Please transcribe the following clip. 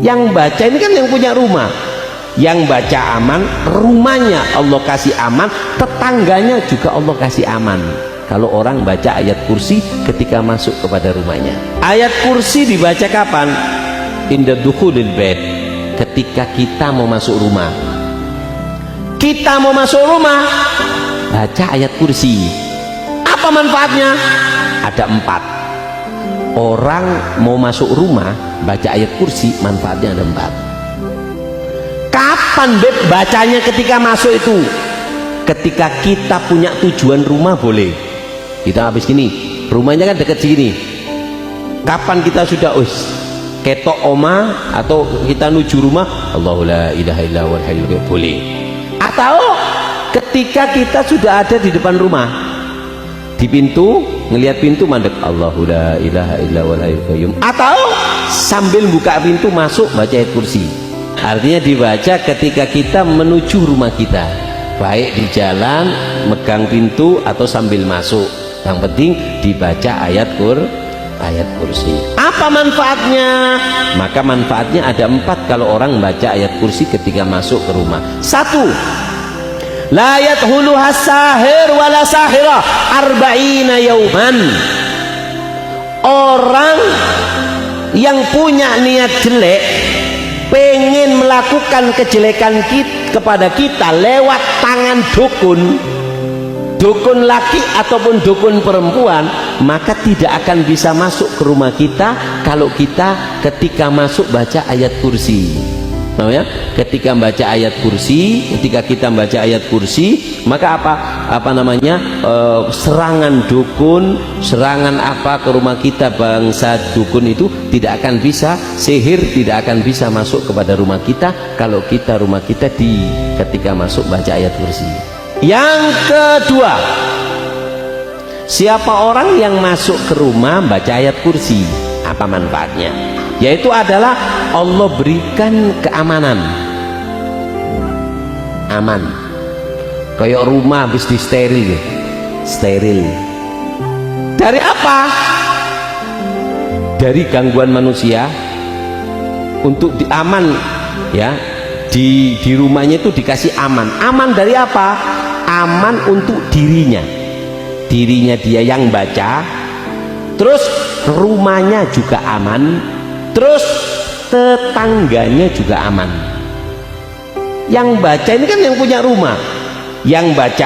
Yang baca ini kan yang punya rumah. Yang baca aman, rumahnya Allah kasih aman, tetangganya juga Allah kasih aman. Kalau orang baca ayat kursi ketika masuk kepada rumahnya. Ayat kursi dibaca kapan? Inda dukhulil bait, ketika kita mau masuk rumah. Kita mau masuk rumah, baca ayat kursi. Apa manfaatnya? Ada 4. Orang mau masuk rumah baca ayat kursi, manfaatnya ada 4. Kapan beb bacanya? Ketika masuk itu, ketika kita punya tujuan rumah boleh. Kita habis gini, rumahnya kan dekat sini. Kapan kita sudah ketok oma atau kita nuju rumah, Allahu la ilaha illa huwal hayyul qayyum, boleh. Atau ketika kita sudah ada di depan rumah, di pintu, ngelihat pintu mandek, Allahu la ilaha illa huwal hayyul qayyum. Atau sambil buka pintu masuk baca ayat kursi. Artinya dibaca ketika kita menuju rumah kita, baik di jalan, megang pintu atau sambil masuk. Yang penting dibaca ayat kursi. Apa manfaatnya? Maka manfaatnya ada 4 kalau orang baca ayat kursi ketika masuk ke rumah. 1. La yadkhuluha sahir wala sahira arba'ina yauman. Orang yang punya niat jelek, pengen melakukan kejelekan kepada kita lewat tangan dukun laki ataupun dukun perempuan, maka tidak akan bisa masuk ke rumah kita kalau kita ketika masuk baca ayat kursi. Namanya ketika membaca ayat kursi, ketika kita membaca ayat kursi, maka serangan dukun, serangan apa ke rumah kita, bangsa dukun itu tidak akan bisa, sihir tidak akan bisa masuk kepada rumah kita kalau rumah kita ketika masuk baca ayat kursi. Yang kedua, siapa orang yang masuk ke rumah baca ayat kursi, apa manfaatnya? Yaitu adalah Allah berikan keamanan, aman. Kayak rumah habis di steril. Dari apa? Dari gangguan manusia. Untuk aman ya, di rumahnya itu dikasih aman. Aman dari apa? Aman untuk dirinya dia yang baca, terus rumahnya juga aman, terus tetangganya juga aman. Yang baca ini kan yang punya rumah, yang baca